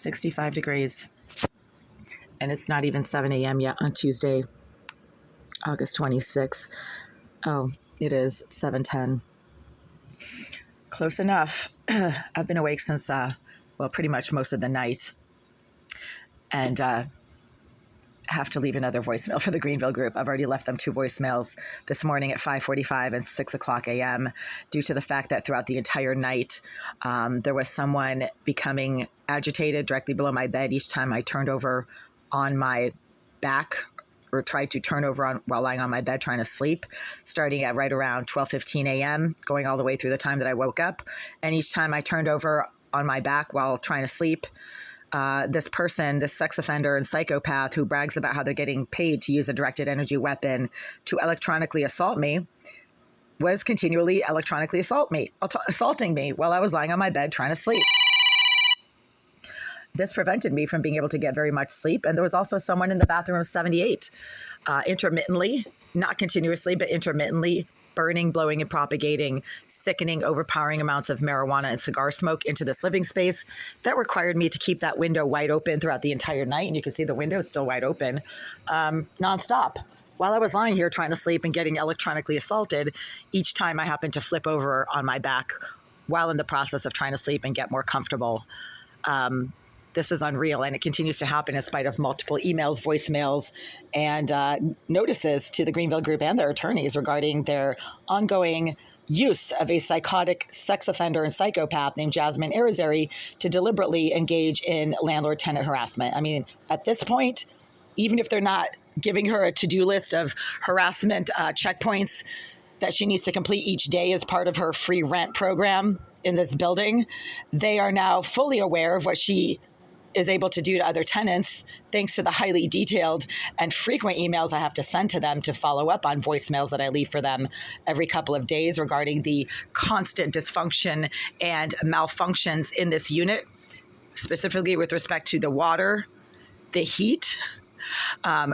65 degrees. And it's not even 7 a.m. yet on Tuesday, August 26th. Oh, it is 7:10. Close enough. I've been awake since, pretty much most of the night. And have to leave another voicemail for the Greenville group. I've already left them 2 voicemails this morning at 5:45 and 6 o'clock a.m. due to the fact that throughout the entire night, there was someone becoming agitated directly below my bed each time I turned over on my back or tried to turn over while lying on my bed trying to sleep, starting at right around 12:15 a.m., going all the way through the time that I woke up. And each time I turned over on my back while trying to sleep, this person, this sex offender and psychopath who brags about how they're getting paid to use a directed energy weapon to electronically assault me, was continually electronically assaulting me while I was lying on my bed trying to sleep. This prevented me from being able to get very much sleep. And there was also someone in the bathroom of 78, intermittently, not continuously, but intermittently, burning, blowing, and propagating sickening, overpowering amounts of marijuana and cigar smoke into this living space. That required me to keep that window wide open throughout the entire night. And you can see the window is still wide open, nonstop. While I was lying here trying to sleep and getting electronically assaulted, each time I happened to flip over on my back while in the process of trying to sleep and get more comfortable. This is unreal, and it continues to happen in spite of multiple emails, voicemails, and notices to the Greenville group and their attorneys regarding their ongoing use of a psychotic sex offender and psychopath named Jasmine Irizarry to deliberately engage in landlord-tenant harassment. I mean, at this point, even if they're not giving her a to-do list of harassment checkpoints that she needs to complete each day as part of her free rent program in this building, they are now fully aware of what she is able to do to other tenants, thanks to the highly detailed and frequent emails I have to send to them to follow up on voicemails that I leave for them every couple of days regarding the constant dysfunction and malfunctions in this unit, specifically with respect to the water, the heat,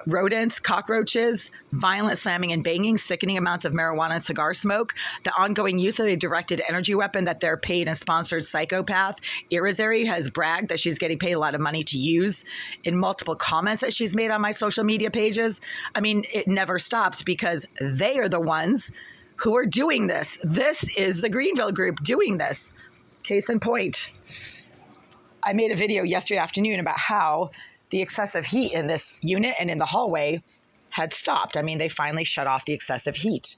rodents, cockroaches, violent slamming and banging, sickening amounts of marijuana and cigar smoke, the ongoing use of a directed energy weapon that their paid and sponsored psychopath, Irizarry, has bragged that she's getting paid a lot of money to use in multiple comments that she's made on my social media pages. I mean, it never stops because they are the ones who are doing this. This is the Greenville group doing this. Case in point, I made a video yesterday afternoon about how the excessive heat in this unit and in the hallway had stopped. I mean, they finally shut off the excessive heat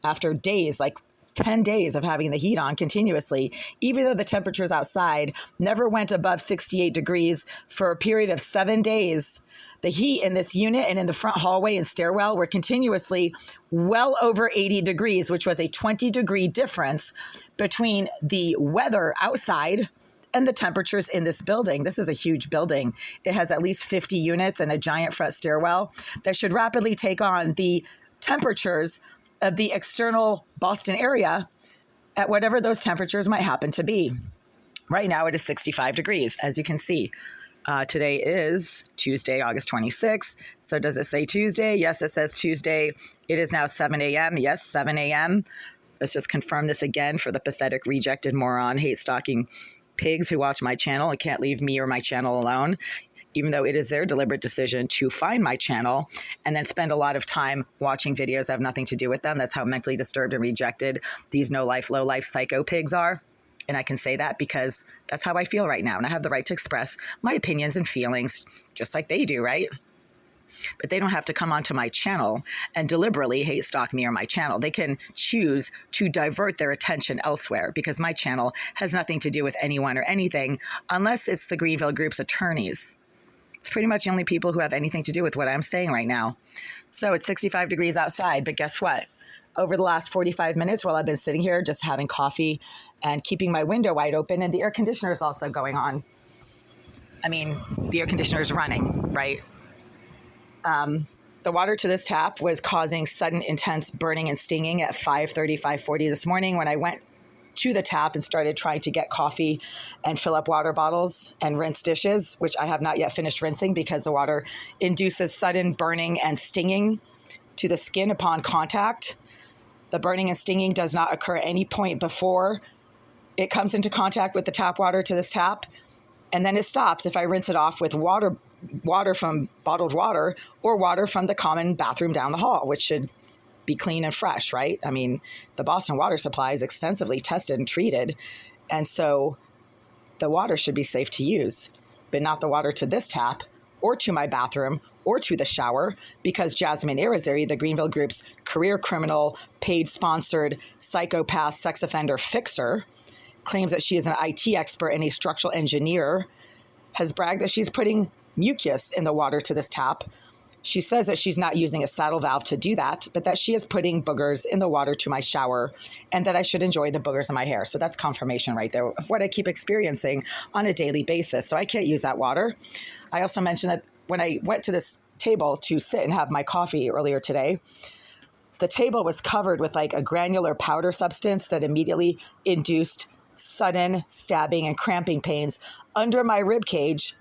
after days, like 10 days of having the heat on continuously, even though the temperatures outside never went above 68 degrees for a period of 7 days. The heat in this unit and in the front hallway and stairwell were continuously well over 80 degrees, which was a 20-degree difference between the weather outside and the temperatures in this building. This is a huge building. It has at least 50 units and a giant front stairwell that should rapidly take on the temperatures of the external Boston area at whatever those temperatures might happen to be. Right now it is 65 degrees, as you can see. Today is Tuesday, August 26th. So does it say Tuesday? Yes, it says Tuesday. It is now 7 a.m. Yes, 7 a.m. Let's just confirm this again for the pathetic, rejected, moron, hate-stalking pigs who watch my channel and can't leave me or my channel alone, even though it is their deliberate decision to find my channel and then spend a lot of time watching videos that have nothing to do with them. That's how mentally disturbed and rejected these no-life, low-life psycho pigs are. And I can say that because that's how I feel right now. And I have the right to express my opinions and feelings just like they do, right? But they don't have to come onto my channel and deliberately hate stalk me or my channel. They can choose to divert their attention elsewhere because my channel has nothing to do with anyone or anything unless it's the Greenville group's attorneys. It's pretty much the only people who have anything to do with what I'm saying right now. So it's 65 degrees outside, but guess what? Over the last 45 minutes while I've been sitting here just having coffee and keeping my window wide open, and the air conditioner is also going on. I mean, the air conditioner is running, right? The water to this tap was causing sudden intense burning and stinging at 5:30, 5:40 this morning when I went to the tap and started trying to get coffee and fill up water bottles and rinse dishes, which I have not yet finished rinsing because the water induces sudden burning and stinging to the skin upon contact. The burning and stinging does not occur at any point before it comes into contact with the tap water to this tap. And then it stops if I rinse it off with water from bottled water or water from the common bathroom down the hall, which should be clean and fresh, right? I mean, the Boston water supply is extensively tested and treated. And so the water should be safe to use, but not the water to this tap or to my bathroom or to the shower, because Jasmine Irizarry, the Greenville Group's career criminal, paid sponsored psychopath sex offender fixer, claims that she is an IT expert and a structural engineer, has bragged that she's putting mucus in the water to this tap. She says that she's not using a saddle valve to do that, but that she is putting boogers in the water to my shower and that I should enjoy the boogers in my hair. So that's confirmation right there of what I keep experiencing on a daily basis. So I can't use that water. I also mentioned that when I went to this table to sit and have my coffee earlier today, the table was covered with like a granular powder substance that immediately induced sudden stabbing and cramping pains under my rib cage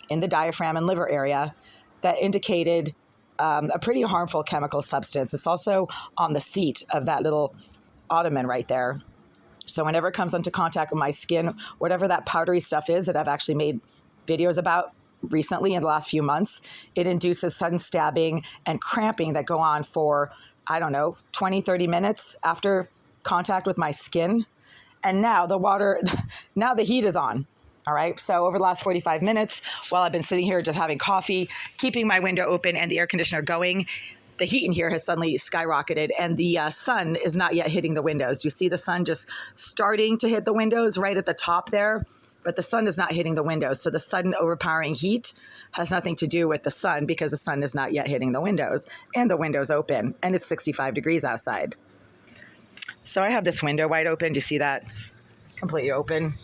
in the diaphragm and liver area that indicated a pretty harmful chemical substance. It's also on the seat of that little ottoman right there. So whenever it comes into contact with my skin, whatever that powdery stuff is that I've actually made videos about recently in the last few months, it induces sudden stabbing and cramping that go on for, 20-30 minutes after contact with my skin. And now the heat is on. All right. So over the last 45 minutes, while I've been sitting here just having coffee, keeping my window open and the air conditioner going, the heat in here has suddenly skyrocketed and the sun is not yet hitting the windows. You see the sun just starting to hit the windows right at the top there, but the sun is not hitting the windows. So the sudden overpowering heat has nothing to do with the sun because the sun is not yet hitting the windows and the window's open and it's 65 degrees outside. So I have this window wide open. Do you see that? It's completely open.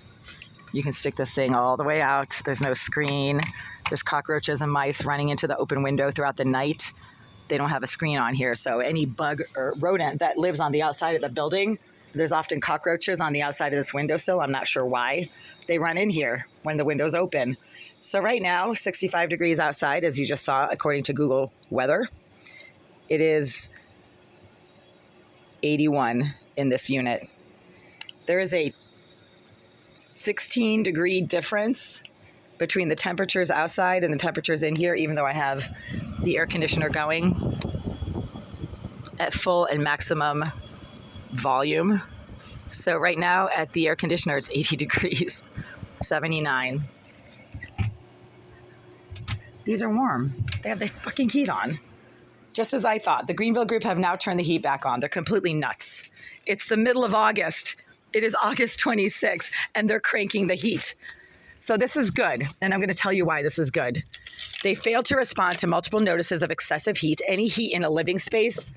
You can stick this thing all the way out. There's no screen. There's cockroaches and mice running into the open window throughout the night. They don't have a screen on here. So any bug or rodent that lives on the outside of the building, there's often cockroaches on the outside of this windowsill. I'm not sure why. They run in here when the window's open. So right now, 65 degrees outside, as you just saw, according to Google Weather. It is 81 in this unit. There is a 16-degree difference between the temperatures outside and the temperatures in here, even though I have the air conditioner going at full and maximum volume. So right now at the air conditioner, it's 80 degrees, 79. These are warm. They have the fucking heat on. Just as I thought, the Greenville Group have now turned the heat back on. They're completely nuts. It's the middle of August. It is August 26th, and they're cranking the heat. So this is good, and I'm going to tell you why this is good. They failed to respond to multiple notices of excessive heat. Any heat in a living space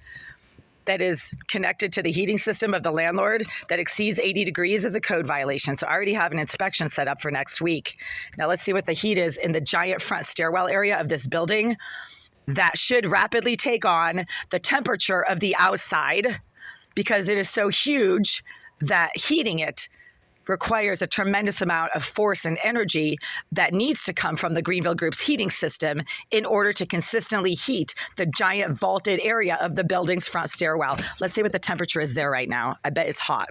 that is connected to the heating system of the landlord that exceeds 80 degrees is a code violation. So I already have an inspection set up for next week. Now let's see what the heat is in the giant front stairwell area of this building. That should rapidly take on the temperature of the outside because it is so huge that heating it requires a tremendous amount of force and energy that needs to come from the Greenville Group's heating system in order to consistently heat the giant vaulted area of the building's front stairwell. Let's see what the temperature is there right now. I bet it's hot.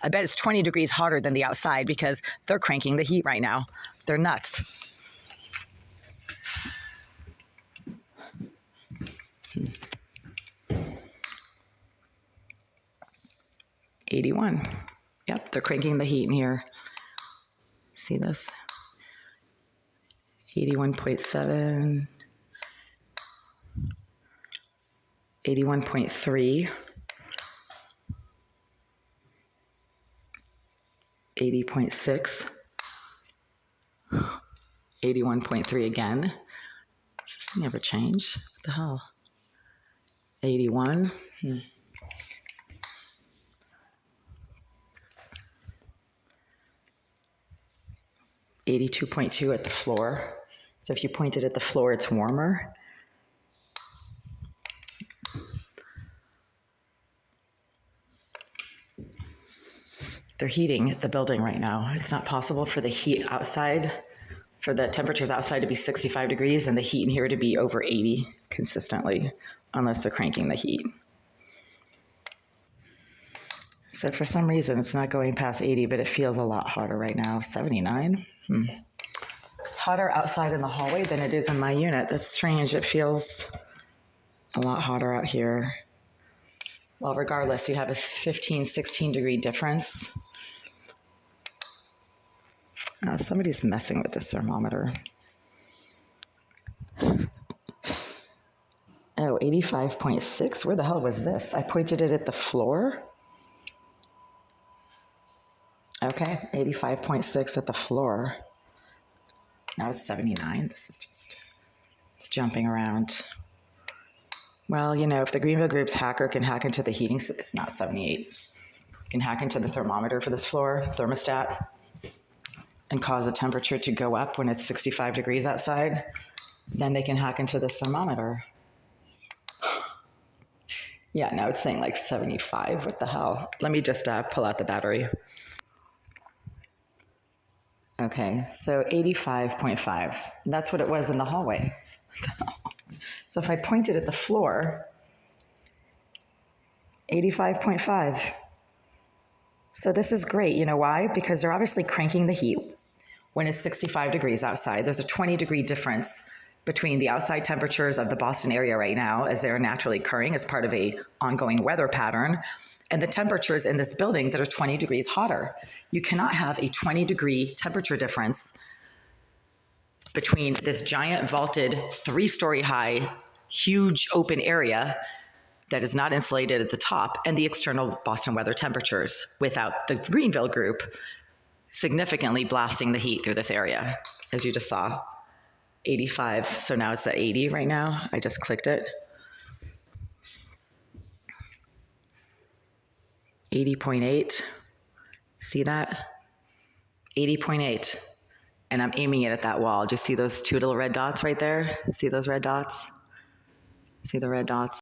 I bet it's 20 degrees hotter than the outside because they're cranking the heat right now. They're nuts. $81. Yep, they're cranking the heat in here. See this? 81.7, 81.3, 80.6, 81.3 again. Does this thing ever change? What the hell? 81. 82.2 at the floor. So if you point it at the floor, it's warmer. They're heating the building right now. It's not possible for the heat outside, for the temperatures outside to be 65 degrees and the heat in here to be over 80 consistently, unless they're cranking the heat. So for some reason, it's not going past 80, but it feels a lot hotter right now. 79. hotter outside in the hallway than it is in my unit. That's strange. It feels a lot hotter out here. Well, regardless, you have a 15, 16 degree difference. Oh, somebody's messing with this thermometer. Oh, 85.6? Where the hell was this? I pointed it at the floor? Okay, 85.6 at the floor. Now it's 79. This is just, it's jumping around. Well, you know, if the Greenville Group's hacker can hack into the heating, it's not 78. Can hack into the thermometer for this floor, thermostat, and cause the temperature to go up when it's 65 degrees outside, then they can hack into this thermometer. Yeah, now it's saying like 75. What the hell? Let me just pull out the battery. Okay, so 85.5. That's what it was in the hallway. So if I pointed at the floor, 85.5. So this is great. You know why? Because they're obviously cranking the heat when it's 65 degrees outside. There's a 20-degree difference between the outside temperatures of the Boston area right now, as they're naturally occurring as part of a ongoing weather pattern, and the temperatures in this building that are 20 degrees hotter. You cannot have a 20-degree temperature difference between this giant vaulted 3-story high, huge open area that is not insulated at the top and the external Boston weather temperatures without the Greenville Group significantly blasting the heat through this area, as you just saw. 85, so now it's at 80 right now. I just clicked it. 80.8, see that? 80.8, and I'm aiming it at that wall. Do you see those 2 little red dots right there? See those red dots? See the red dots?